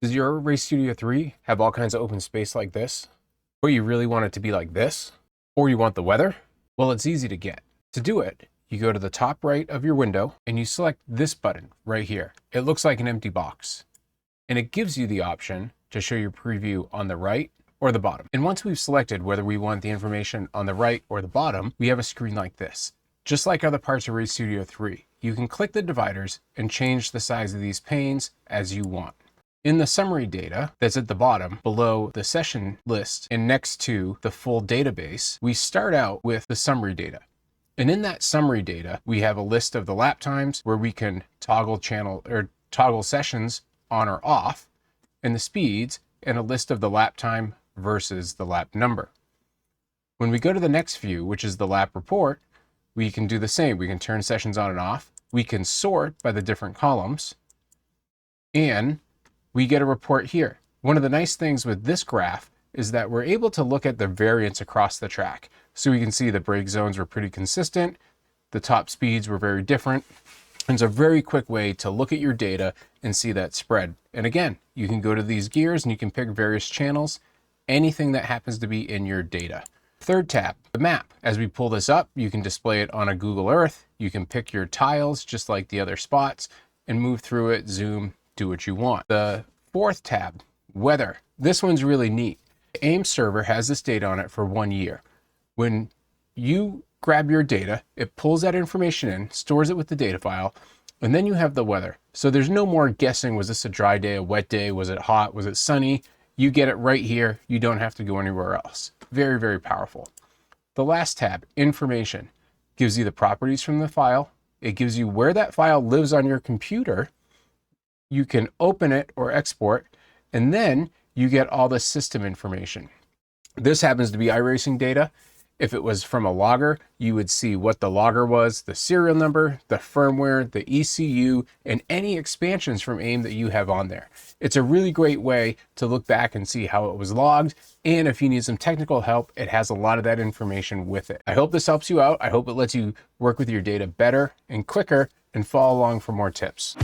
Does your Race Studio 3 have all kinds of open space like this? Or you really want it to be like this? Or you want the weather? Well, it's easy to get. To do it, you go to the top right of your window and you select this button right here. It looks like an empty box. And it gives you the option to show your preview on the right or the bottom. And once we've selected whether we want the information on the right or the bottom, we have a screen like this. Just like other parts of Race Studio 3, you can click the dividers and change the size of these panes as you want. In the summary data that's at the bottom below the session list and next to the full database, we start out with the summary data. And in that summary data, we have a list of the lap times where we can toggle sessions on or off, and the speeds, and a list of the lap time versus the lap number. When we go to the next view, which is the lap report, we can do the same. We can turn sessions on and off. We can sort by the different columns, and we get a report here. One of the nice things with this graph is that we're able to look at the variance across the track. So we can see the brake zones were pretty consistent. The top speeds were very different. It's a very quick way to look at your data and see that spread. And again, you can go to these gears and you can pick various channels, anything that happens to be in your data. Third tab, the map. As we pull this up, you can display it on a Google Earth. You can pick your tiles just like the other spots and move through it, zoom, do what you want. The fourth tab, weather. This one's really neat. The AIM server has this data on it for 1 year. When you grab your data, it pulls that information in, stores it with the data file, and then you have the weather. So there's no more guessing, was this a dry day, a wet day, was it hot, was it sunny? You get it right here. You don't have to go anywhere else. Very, very powerful. The last tab, information, gives you the properties from the file. It gives you where that file lives on your computer. You can open it or export, and then you get all the system information. This happens to be iRacing data. If it was from a logger, you would see what the logger was, the serial number, the firmware, the ECU, and any expansions from AIM that you have on there. It's a really great way to look back and see how it was logged. And if you need some technical help, it has a lot of that information with it. I hope this helps you out. I hope it lets you work with your data better and quicker, and follow along for more tips.